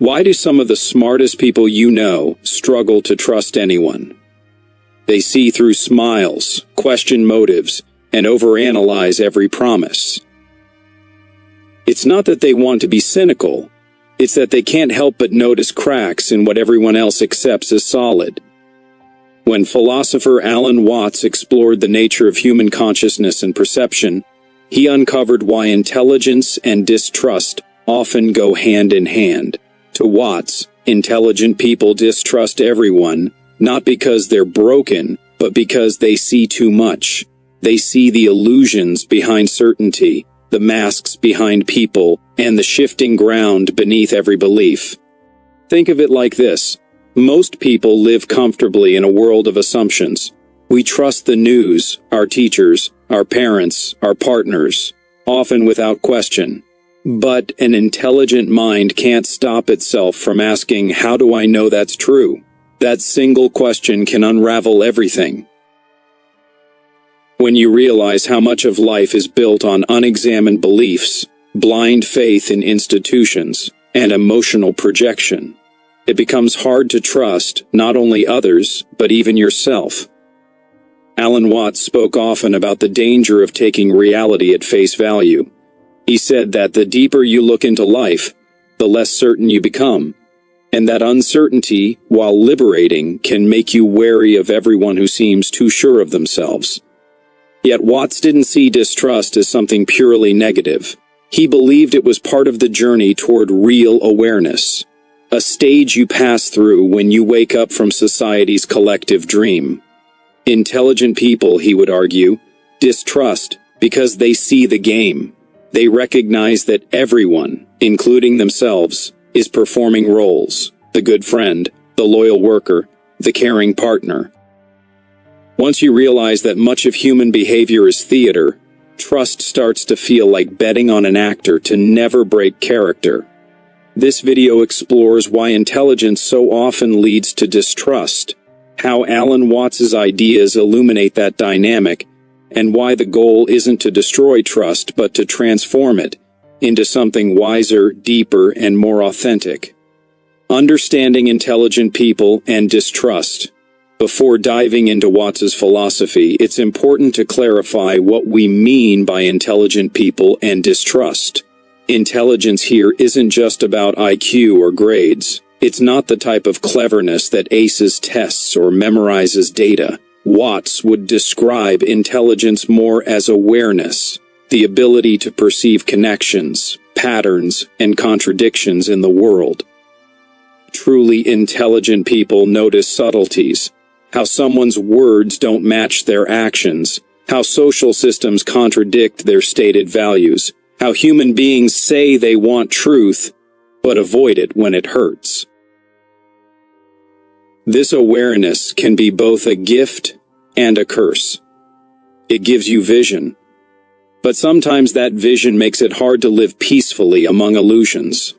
Why do some of the smartest people you know struggle to trust anyone? They see through smiles, question motives, and overanalyze every promise. It's not that they want to be cynical, it's that they can't help but notice cracks in what everyone else accepts as solid. When philosopher Alan Watts explored the nature of human consciousness and perception, he uncovered why intelligence and distrust often go hand in hand. To Watts, intelligent people distrust everyone, not because they're broken, but because they see too much. They see the illusions behind certainty, the masks behind people, and the shifting ground beneath every belief. Think of it like this. Most people live comfortably in a world of assumptions. We trust the news, our teachers, our parents, our partners, often without question. But an intelligent mind can't stop itself from asking, how do I know that's true? That single question can unravel everything. When you realize how much of life is built on unexamined beliefs, blind faith in institutions, and emotional projection, it becomes hard to trust not only others, but even yourself. Alan Watts spoke often about the danger of taking reality at face value. He said that the deeper you look into life, the less certain you become, and that uncertainty, while liberating, can make you wary of everyone who seems too sure of themselves. Yet Watts didn't see distrust as something purely negative. He believed it was part of the journey toward real awareness, a stage you pass through when you wake up from society's collective dream. Intelligent people, he would argue, distrust because they see the game. They recognize that everyone, including themselves, is performing roles: the good friend, the loyal worker, the caring partner. Once you realize that much of human behavior is theater, trust starts to feel like betting on an actor to never break character. This video explores why intelligence so often leads to distrust, how Alan Watts's ideas illuminate that dynamic, and why the goal isn't to destroy trust but to transform it into something wiser, deeper, and more authentic. Understanding intelligent people and distrust. Before diving into Watts's philosophy, it's important to clarify what we mean by intelligent people and distrust. Intelligence here isn't just about IQ or grades. It's not the type of cleverness that aces tests or memorizes data. Watts would describe intelligence more as awareness, the ability to perceive connections, patterns, and contradictions in the world. Truly intelligent people notice subtleties, how someone's words don't match their actions, how social systems contradict their stated values, how human beings say they want truth, but avoid it when it hurts. This awareness can be both a gift and a curse. It gives you vision, but sometimes that vision makes it hard to live peacefully among illusions.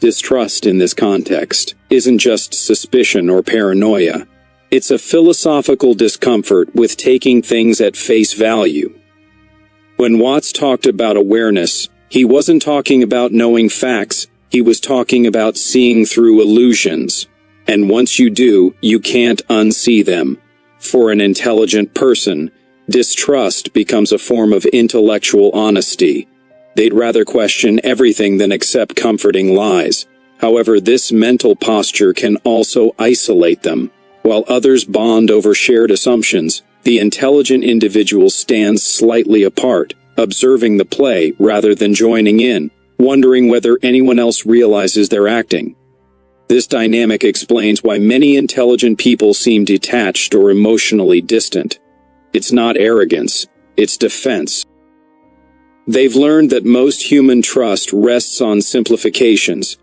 Distrust in this context isn't just suspicion or paranoia. It's a philosophical discomfort with taking things at face value. When Watts talked about awareness, he wasn't talking about knowing facts, he was talking about seeing through illusions. And once you do, you can't unsee them. For an intelligent person, distrust becomes a form of intellectual honesty. They'd rather question everything than accept comforting lies. However, this mental posture can also isolate them. While others bond over shared assumptions, the intelligent individual stands slightly apart, observing the play rather than joining in, wondering whether anyone else realizes they're acting. This dynamic explains why many intelligent people seem detached or emotionally distant. It's not arrogance, it's defense. They've learned that most human trust rests on simplifications.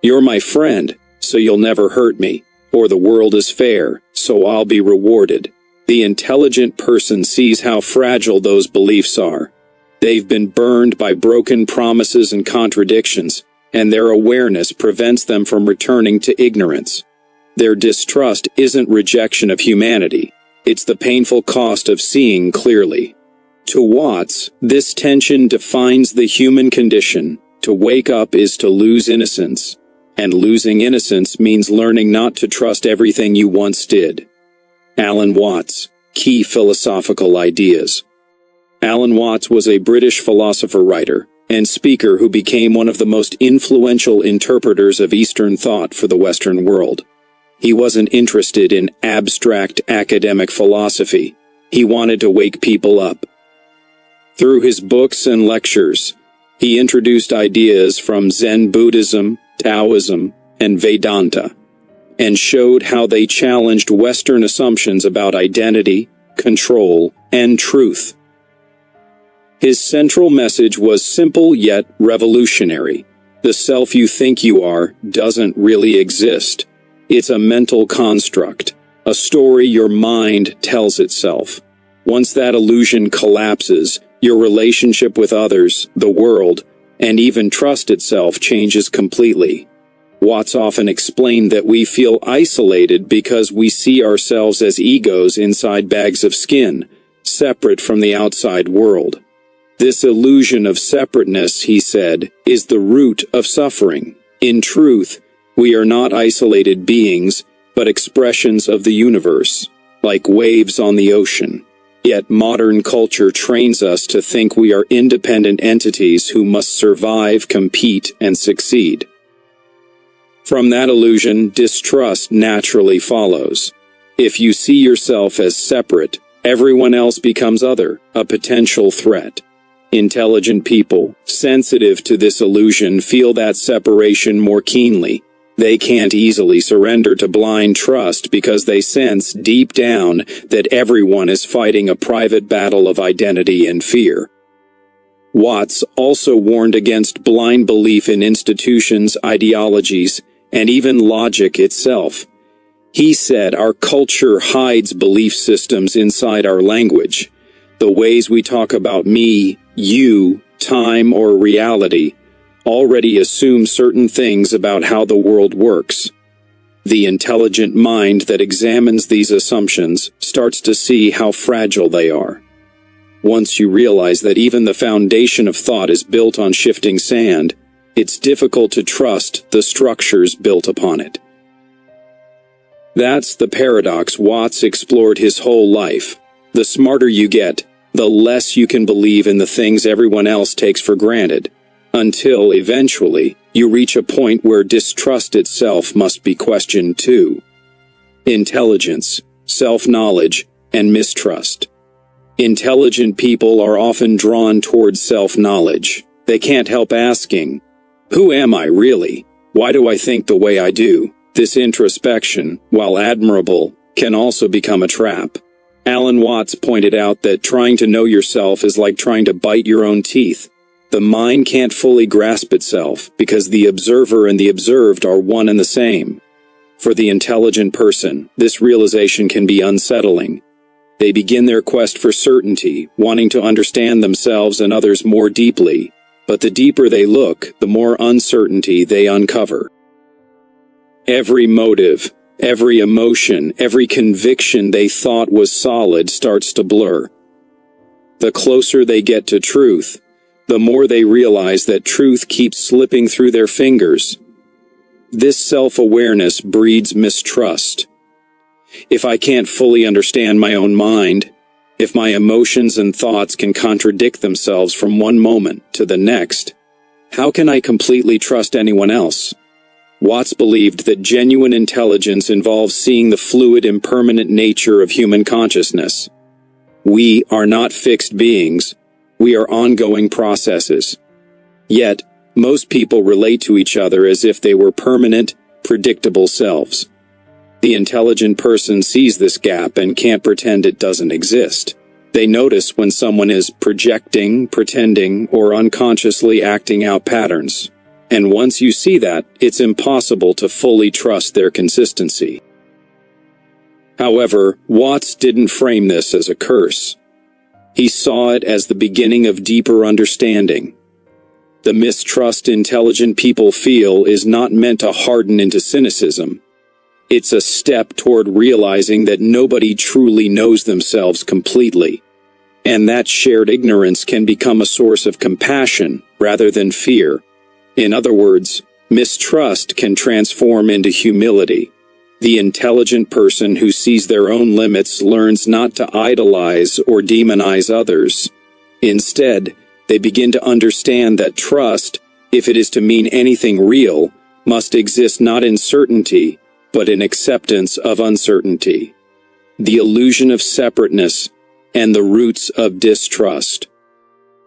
You're my friend, so you'll never hurt me. Or the world is fair, so I'll be rewarded. The intelligent person sees how fragile those beliefs are. They've been burned by broken promises and contradictions, and their awareness prevents them from returning to ignorance. Their distrust isn't rejection of humanity, it's the painful cost of seeing clearly. To Watts, this tension defines the human condition. To wake up is to lose innocence, and losing innocence means learning not to trust everything you once did. Alan Watts, Key Philosophical Ideas. Alan Watts was a British philosopher, writer, and speaker who became one of the most influential interpreters of Eastern thought for the Western world. He wasn't interested in abstract academic philosophy. He wanted to wake people up. Through his books and lectures, he introduced ideas from Zen Buddhism, Taoism, and Vedanta, and showed how they challenged Western assumptions about identity, control, and truth. His central message was simple yet revolutionary. The self you think you are doesn't really exist. It's a mental construct, a story your mind tells itself. Once that illusion collapses, your relationship with others, the world, and even trust itself changes completely. Watts often explained that we feel isolated because we see ourselves as egos inside bags of skin, separate from the outside world. This illusion of separateness, he said, is the root of suffering. In truth, we are not isolated beings, but expressions of the universe, like waves on the ocean. Yet modern culture trains us to think we are independent entities who must survive, compete, and succeed. From that illusion, distrust naturally follows. If you see yourself as separate, everyone else becomes other, a potential threat. Intelligent people, sensitive to this illusion, feel that separation more keenly. They can't easily surrender to blind trust because they sense deep down that everyone is fighting a private battle of identity and fear. Watts also warned against blind belief in institutions, ideologies, and even logic itself. He said our culture hides belief systems inside our language. The ways we talk about me, you, time, or reality already assume certain things about how the world works. The intelligent mind that examines these assumptions starts to see how fragile they are. Once you realize that even the foundation of thought is built on shifting sand, it's difficult to trust the structures built upon it. That's the paradox Watts explored his whole life. The smarter you get, the less you can believe in the things everyone else takes for granted, until eventually you reach a point where distrust itself must be questioned too. Intelligence, self-knowledge, and mistrust. Intelligent people are often drawn towards self-knowledge. They can't help asking, who am I really? Why do I think the way I do? This introspection, while admirable, can also become a trap. Alan Watts pointed out that trying to know yourself is like trying to bite your own teeth. The mind can't fully grasp itself because the observer and the observed are one and the same. For the intelligent person, this realization can be unsettling. They begin their quest for certainty, wanting to understand themselves and others more deeply. But the deeper they look, the more uncertainty they uncover. Every motive, every emotion, every conviction they thought was solid starts to blur. The closer they get to truth, the more they realize that truth keeps slipping through their fingers. This self-awareness breeds mistrust. If I can't fully understand my own mind, if my emotions and thoughts can contradict themselves from one moment to the next, how can I completely trust anyone else? Watts believed that genuine intelligence involves seeing the fluid, impermanent nature of human consciousness. We are not fixed beings. We are ongoing processes. Yet, most people relate to each other as if they were permanent, predictable selves. The intelligent person sees this gap and can't pretend it doesn't exist. They notice when someone is projecting, pretending, or unconsciously acting out patterns. And once you see that, it's impossible to fully trust their consistency. However, Watts didn't frame this as a curse. He saw it as the beginning of deeper understanding. The mistrust intelligent people feel is not meant to harden into cynicism. It's a step toward realizing that nobody truly knows themselves completely, and that shared ignorance can become a source of compassion rather than fear. In other words, Mistrust can transform into humility. The intelligent person who sees their own limits learns not to idolize or demonize others. Instead, they begin to understand that trust, if it is to mean anything real, must exist not in certainty, but in acceptance of uncertainty. The illusion of separateness and the roots of distrust.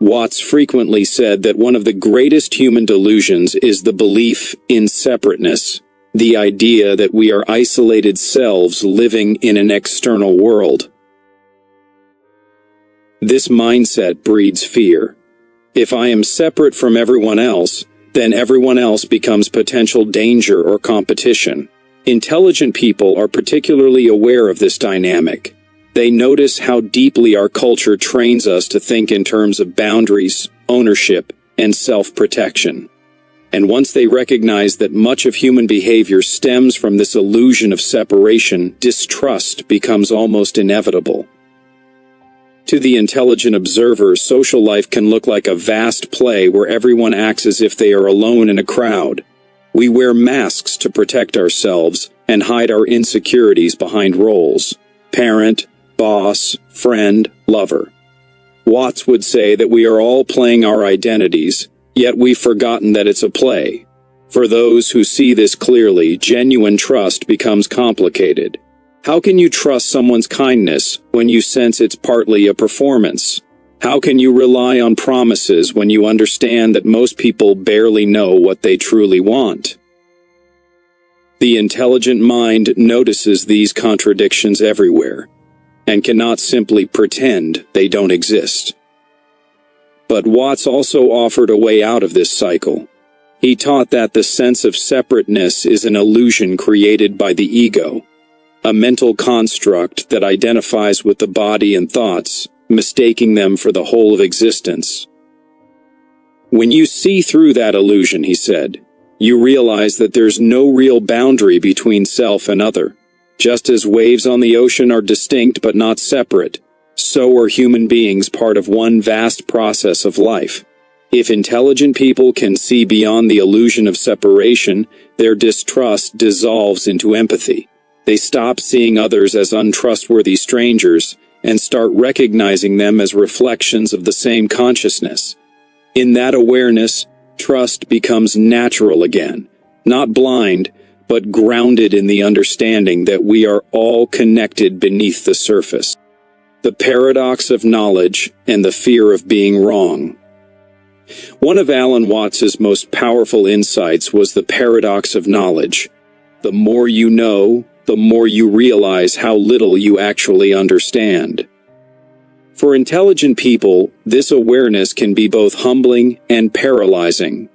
Watts frequently said that one of the greatest human delusions is the belief in separateness, the idea that we are isolated selves living in an external world. This mindset breeds fear. If I am separate from everyone else, then everyone else becomes potential danger or competition. Intelligent people are particularly aware of this dynamic. They notice how deeply our culture trains us to think in terms of boundaries, ownership, and self-protection. And once they recognize that much of human behavior stems from this illusion of separation, distrust becomes almost inevitable. To the intelligent observer, social life can look like a vast play where everyone acts as if they are alone in a crowd. We wear masks to protect ourselves and hide our insecurities behind roles: parent, boss, friend, lover. Watts would say that we are all playing our identities, yet we've forgotten that it's a play. For those who see this clearly, genuine trust becomes complicated. How can you trust someone's kindness when you sense it's partly a performance? How can you rely on promises when you understand that most people barely know what they truly want? The intelligent mind notices these contradictions everywhere, and cannot simply pretend they don't exist. But Watts also offered a way out of this cycle. He taught that the sense of separateness is an illusion created by the ego, a mental construct that identifies with the body and thoughts, mistaking them for the whole of existence. When you see through that illusion, he said, you realize that there's no real boundary between self and other. Just as waves on the ocean are distinct but not separate, so are human beings part of one vast process of life. If intelligent people can see beyond the illusion of separation, their distrust dissolves into empathy. They stop seeing others as untrustworthy strangers and start recognizing them as reflections of the same consciousness. In that awareness, trust becomes natural again, not blind, but grounded in the understanding that we are all connected beneath the surface. The paradox of knowledge and the fear of being wrong. One of Alan Watts's most powerful insights was the paradox of knowledge. The more you know, the more you realize how little you actually understand. For intelligent people, this awareness can be both humbling and paralyzing.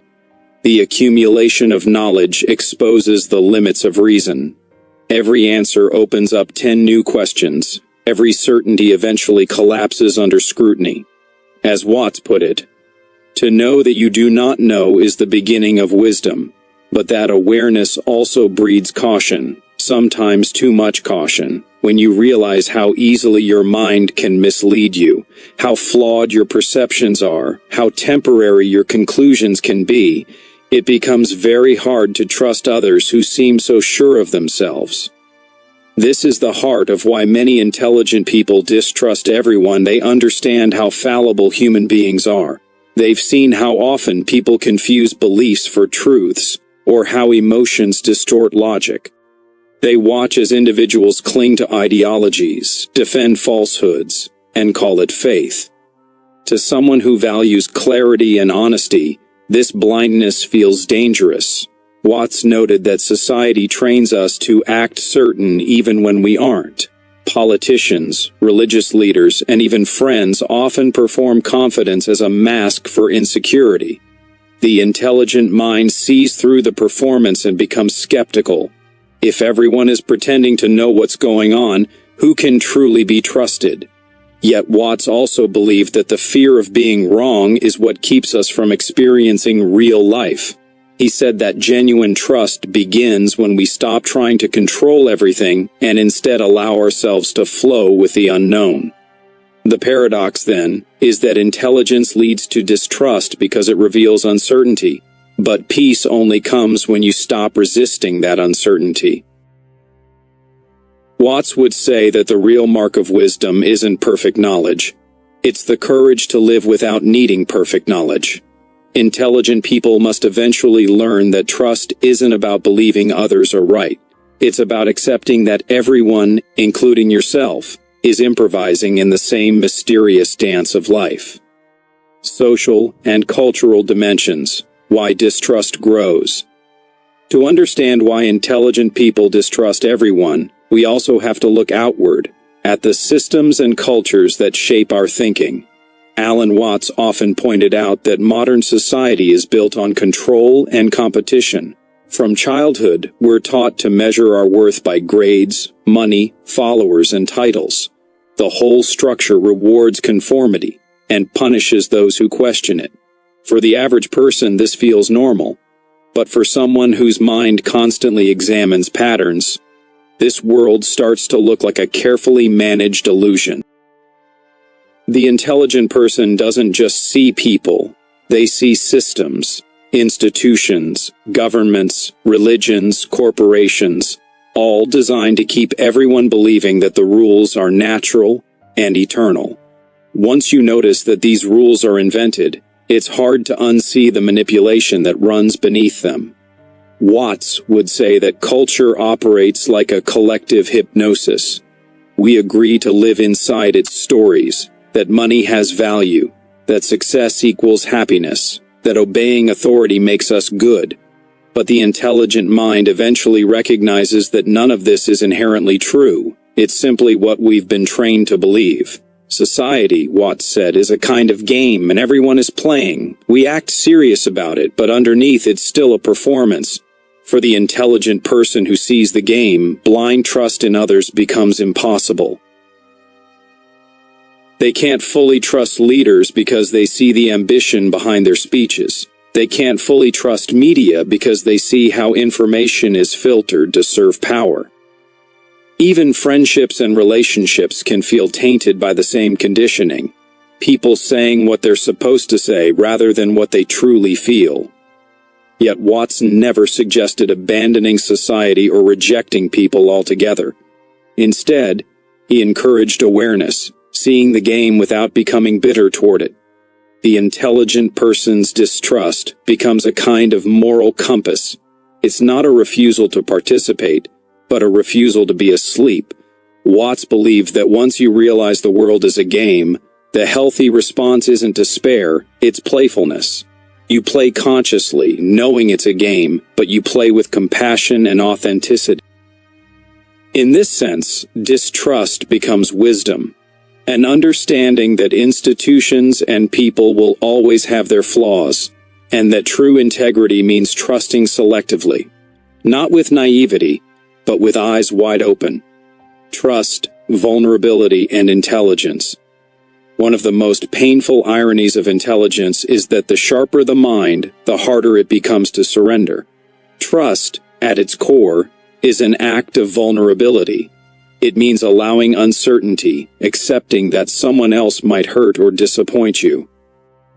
The accumulation of knowledge exposes the limits of reason. Every answer opens up 10 new questions. Every certainty eventually collapses under scrutiny. As Watts put it, to know that you do not know is the beginning of wisdom, but that awareness also breeds caution, sometimes too much caution. When you realize how easily your mind can mislead you, how flawed your perceptions are, how temporary your conclusions can be, it becomes very hard to trust others who seem so sure of themselves. This is the heart of why many intelligent people distrust everyone. They understand how fallible human beings are. They've seen how often people confuse beliefs for truths, or how emotions distort logic. They watch as individuals cling to ideologies, defend falsehoods, and call it faith. To someone who values clarity and honesty, this blindness feels dangerous. Watts noted that society trains us to act certain even when we aren't. Politicians, religious leaders, and even friends often perform confidence as a mask for insecurity. The intelligent mind sees through the performance and becomes skeptical. If everyone is pretending to know what's going on, who can truly be trusted? Yet Watts also believed that the fear of being wrong is what keeps us from experiencing real life. He said that genuine trust begins when we stop trying to control everything and instead allow ourselves to flow with the unknown. The paradox, then, is that intelligence leads to distrust because it reveals uncertainty, But peace only comes when you stop resisting that uncertainty. Watts would say that the real mark of wisdom isn't perfect knowledge. It's the courage to live without needing perfect knowledge. Intelligent people must eventually learn that trust isn't about believing others are right. It's about accepting that everyone, including yourself, is improvising in the same mysterious dance of life. Social and cultural dimensions. Why distrust grows. To understand why intelligent people distrust everyone, we also have to look outward, at the systems and cultures that shape our thinking. Alan Watts often pointed out that modern society is built on control and competition. From childhood, we're taught to measure our worth by grades, money, followers, and titles. The whole structure rewards conformity and punishes those who question it. For the average person, this feels normal. But for someone whose mind constantly examines patterns, this world starts to look like a carefully managed illusion. The intelligent person doesn't just see people, they see systems, institutions, governments, religions, corporations, all designed to keep everyone believing that the rules are natural and eternal. Once you notice that these rules are invented, it's hard to unsee the manipulation that runs beneath them. Watts would say that culture operates like a collective hypnosis. We agree to live inside its stories, that money has value, that success equals happiness, that obeying authority makes us good. But the intelligent mind eventually recognizes that none of this is inherently true. It's simply what we've been trained to believe. Society, Watts said, is a kind of game and everyone is playing. We act serious about it, but underneath it's still a performance. For the intelligent person who sees the game, blind trust in others becomes impossible. They can't fully trust leaders because they see the ambition behind their speeches. They can't fully trust media because they see how information is filtered to serve power. Even friendships and relationships can feel tainted by the same conditioning. People saying what they're supposed to say rather than what they truly feel. Yet Watts never suggested abandoning society or rejecting people altogether. Instead, he encouraged awareness, seeing the game without becoming bitter toward it. The intelligent person's distrust becomes a kind of moral compass. It's not a refusal to participate, but a refusal to be asleep. Watts believed that once you realize the world is a game, the healthy response isn't despair, it's playfulness. You play consciously, knowing it's a game, but you play with compassion and authenticity. In this sense, distrust becomes wisdom, an understanding that institutions and people will always have their flaws, and that true integrity means trusting selectively, not with naivety, but with eyes wide open. Trust, vulnerability, and intelligence. One of the most painful ironies of intelligence is that the sharper the mind, the harder it becomes to surrender. Trust, at its core, is an act of vulnerability. It means allowing uncertainty, accepting that someone else might hurt or disappoint you.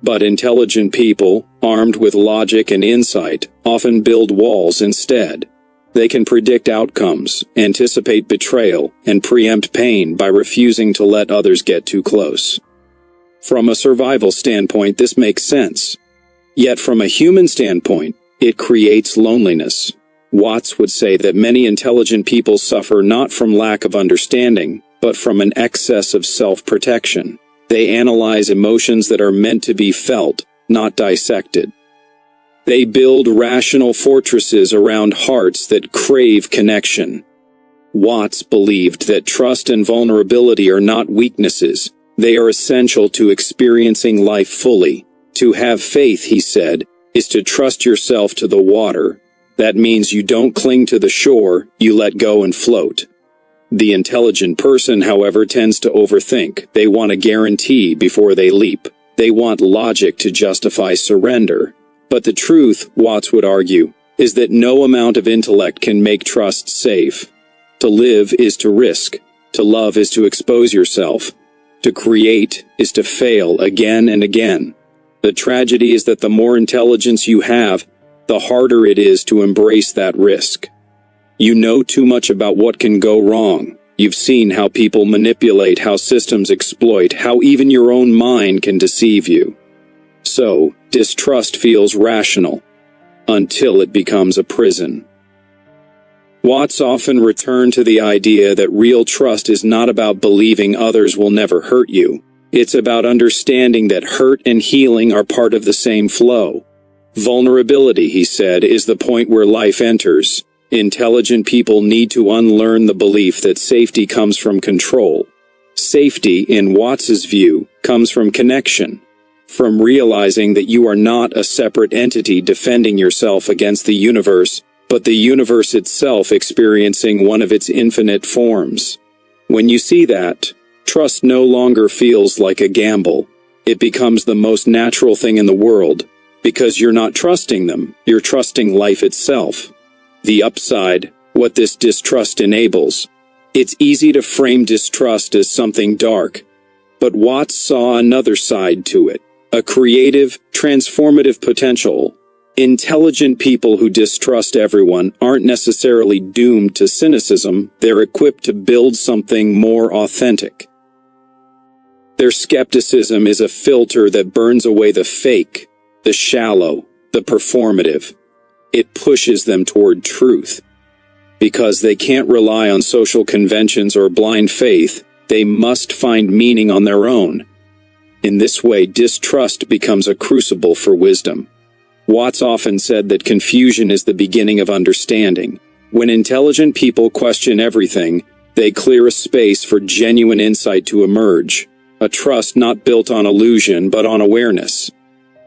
But intelligent people, armed with logic and insight, often build walls instead. They can predict outcomes, anticipate betrayal, and preempt pain by refusing to let others get too close. From a survival standpoint, this makes sense. Yet from a human standpoint, it creates loneliness. Watts would say that many intelligent people suffer not from lack of understanding, but from an excess of self-protection. They analyze emotions that are meant to be felt, not dissected. They build rational fortresses around hearts that crave connection. Watts believed that trust and vulnerability are not weaknesses. They are essential to experiencing life fully. To have faith, he said, is to trust yourself to the water. That means you don't cling to the shore, you let go and float. The intelligent person, however, tends to overthink. They want a guarantee before they leap. They want logic to justify surrender. But the truth, Watts would argue, is that no amount of intellect can make trust safe. To live is to risk. To love is to expose yourself. To create is to fail again and again. The tragedy is that the more intelligence you have, the harder it is to embrace that risk. You know too much about what can go wrong. You've seen how people manipulate, how systems exploit, how even your own mind can deceive you. So, distrust feels rational, until it becomes a prison. Watts often returned to the idea that real trust is not about believing others will never hurt you. It's about understanding that hurt and healing are part of the same flow. Vulnerability, he said, is the point where life enters. Intelligent people need to unlearn the belief that safety comes from control. Safety, in Watts's view, comes from connection, from realizing that you are not a separate entity defending yourself against the universe, but the universe itself experiencing one of its infinite forms. When you see that, trust no longer feels like a gamble. It becomes the most natural thing in the world, because you're not trusting them, you're trusting life itself. The upside, what this distrust enables. It's easy to frame distrust as something dark, but Watts saw another side to it, a creative, transformative potential. Intelligent people who distrust everyone aren't necessarily doomed to cynicism, they're equipped to build something more authentic. Their skepticism is a filter that burns away the fake, the shallow, the performative. It pushes them toward truth. Because they can't rely on social conventions or blind faith, they must find meaning on their own. In this way, distrust becomes a crucible for wisdom. Watts often said that confusion is the beginning of understanding. When intelligent people question everything, they clear a space for genuine insight to emerge, a trust not built on illusion but on awareness.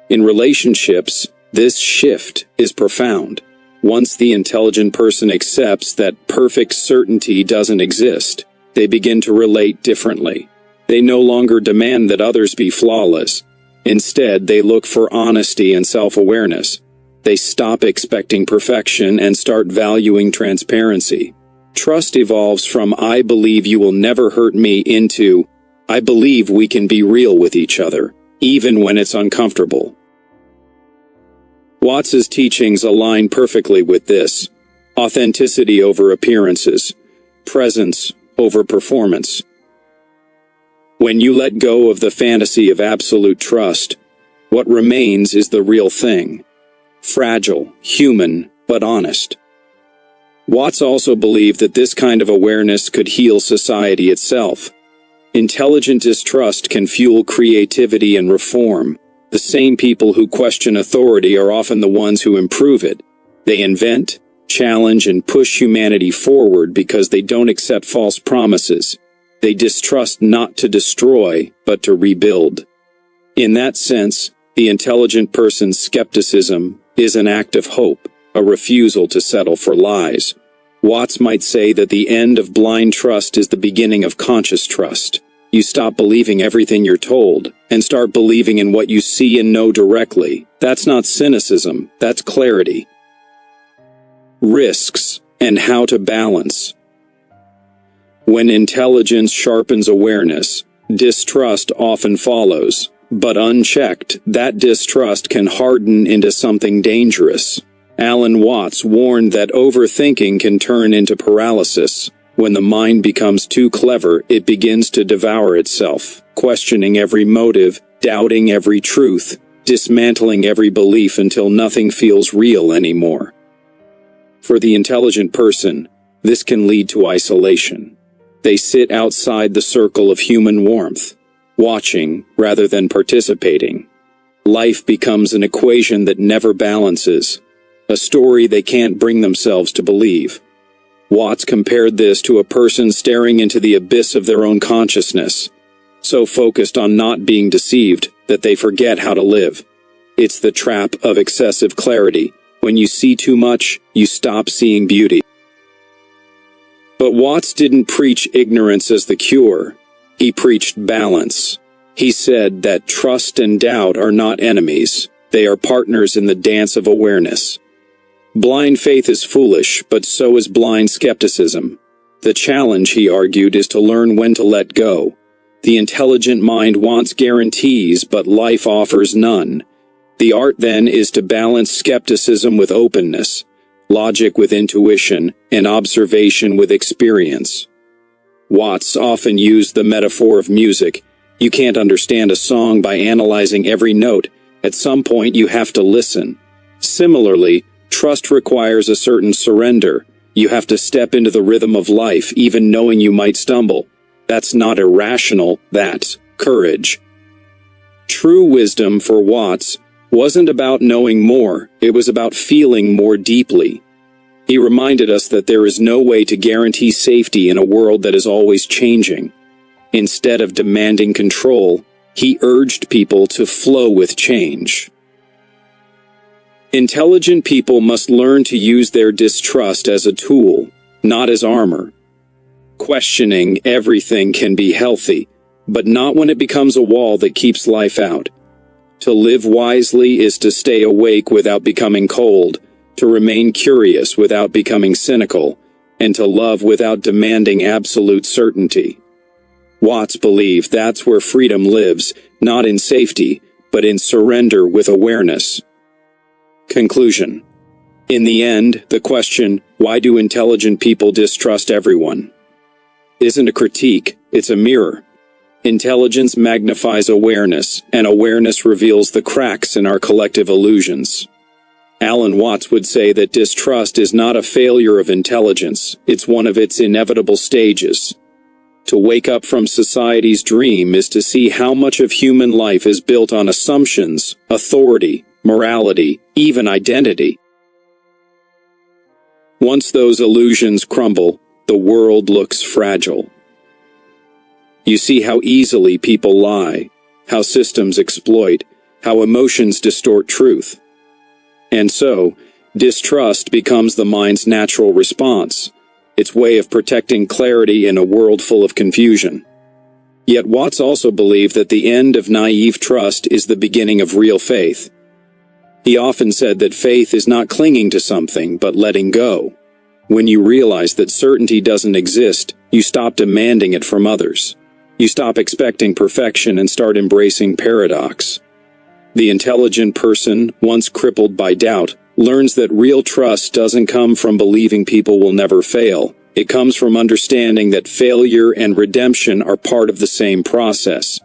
In relationships, this shift is profound. Once the intelligent person accepts that perfect certainty doesn't exist, they begin to relate differently. They no longer demand that others be flawless. Instead, they look for honesty and self-awareness. They stop expecting perfection and start valuing transparency. Trust evolves from "I believe you will never hurt me" into "I believe we can be real with each other, even when it's uncomfortable." Watts's teachings align perfectly with this. Authenticity over appearances, presence over performance. When you let go of the fantasy of absolute trust, what remains is the real thing. Fragile, human, but honest. Watts also believed that this kind of awareness could heal society itself. Intelligent distrust can fuel creativity and reform. The same people who question authority are often the ones who improve it. They invent, challenge, and push humanity forward because they don't accept false promises. They distrust not to destroy, but to rebuild. In that sense, the intelligent person's skepticism is an act of hope, a refusal to settle for lies. Watts might say that the end of blind trust is the beginning of conscious trust. You stop believing everything you're told, and start believing in what you see and know directly. That's not cynicism, that's clarity. Risks, and how to balance. When intelligence sharpens awareness, distrust often follows, but unchecked, that distrust can harden into something dangerous. Alan Watts warned that overthinking can turn into paralysis. When the mind becomes too clever, it begins to devour itself, questioning every motive, doubting every truth, dismantling every belief until nothing feels real anymore. For the intelligent person, this can lead to isolation. They sit outside the circle of human warmth, watching rather than participating. Life becomes an equation that never balances, a story they can't bring themselves to believe. Watts compared this to a person staring into the abyss of their own consciousness, so focused on not being deceived that they forget how to live. It's the trap of excessive clarity. When you see too much, you stop seeing beauty. But Watts didn't preach ignorance as the cure. He preached balance. He said that trust and doubt are not enemies. They are partners in the dance of awareness. Blind faith is foolish, but so is blind skepticism. The challenge, he argued, is to learn when to let go. The intelligent mind wants guarantees, but life offers none. The art then is to balance skepticism with openness, logic with intuition, and observation with experience. Watts often used the metaphor of music. You can't understand a song by analyzing every note. At some point you have to listen. Similarly, trust requires a certain surrender. You have to step into the rhythm of life, even knowing you might stumble. That's not irrational, that's courage. True wisdom for Watts wasn't about knowing more, it was about feeling more deeply. He reminded us that there is no way to guarantee safety in a world that is always changing. Instead of demanding control, he urged people to flow with change. Intelligent people must learn to use their distrust as a tool, not as armor. Questioning everything can be healthy, but not when it becomes a wall that keeps life out. To live wisely is to stay awake without becoming cold, to remain curious without becoming cynical, and to love without demanding absolute certainty. Watts believed that's where freedom lives, not in safety, but in surrender with awareness. Conclusion. In the end, the question, why do intelligent people distrust everyone? Isn't a critique, it's a mirror. Intelligence magnifies awareness, and awareness reveals the cracks in our collective illusions. Alan Watts would say that distrust is not a failure of intelligence, it's one of its inevitable stages. To wake up from society's dream is to see how much of human life is built on assumptions, authority, morality, even identity. Once those illusions crumble, the world looks fragile. You see how easily people lie, how systems exploit, how emotions distort truth. And so, distrust becomes the mind's natural response, its way of protecting clarity in a world full of confusion. Yet Watts also believed that the end of naive trust is the beginning of real faith. He often said that faith is not clinging to something, but letting go. When you realize that certainty doesn't exist, you stop demanding it from others. You stop expecting perfection and start embracing paradox. The intelligent person, once crippled by doubt, learns that real trust doesn't come from believing people will never fail. It comes from understanding that failure and redemption are part of the same process.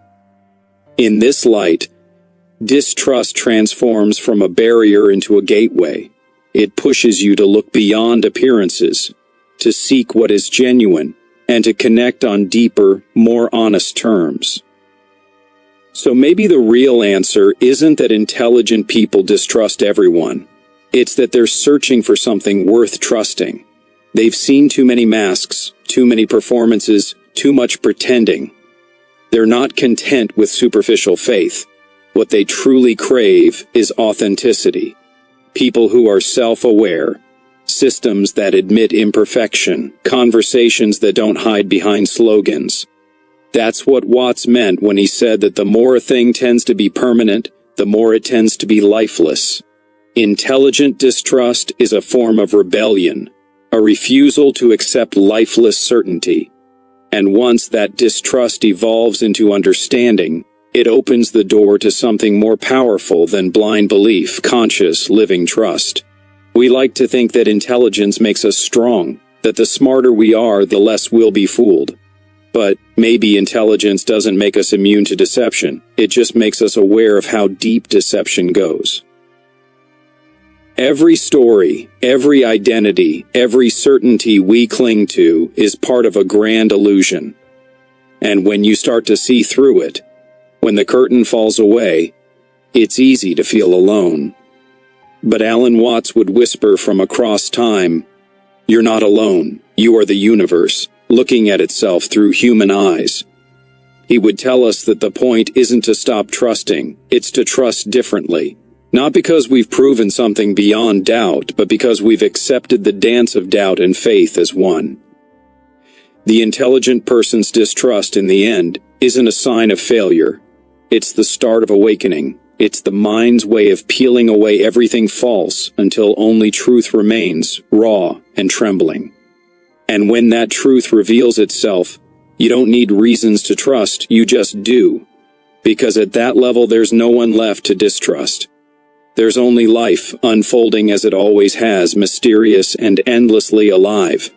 In this light, distrust transforms from a barrier into a gateway. It pushes you to look beyond appearances, to seek what is genuine, and to connect on deeper, more honest terms. So maybe the real answer isn't that intelligent people distrust everyone. It's that they're searching for something worth trusting. They've seen too many masks, too many performances, too much pretending. They're not content with superficial faith. What they truly crave is authenticity. People who are self-aware, systems that admit imperfection, conversations that don't hide behind slogans. That's what Watts meant when he said that the more a thing tends to be permanent, the more it tends to be lifeless. Intelligent distrust is a form of rebellion, a refusal to accept lifeless certainty. And once that distrust evolves into understanding, it opens the door to something more powerful than blind belief, conscious, living trust. We like to think that intelligence makes us strong, that the smarter we are, the less we'll be fooled. But maybe intelligence doesn't make us immune to deception, it just makes us aware of how deep deception goes. Every story, every identity, every certainty we cling to is part of a grand illusion. And when you start to see through it, when the curtain falls away, it's easy to feel alone. But Alan Watts would whisper from across time, "You're not alone, you are the universe, looking at itself through human eyes." He would tell us that the point isn't to stop trusting, it's to trust differently. Not because we've proven something beyond doubt, but because we've accepted the dance of doubt and faith as one. The intelligent person's distrust, in the end, isn't a sign of failure. It's the start of awakening. It's the mind's way of peeling away everything false until only truth remains, raw and trembling. And when that truth reveals itself, you don't need reasons to trust, you just do. Because at that level there's no one left to distrust. There's only life, unfolding as it always has, mysterious and endlessly alive.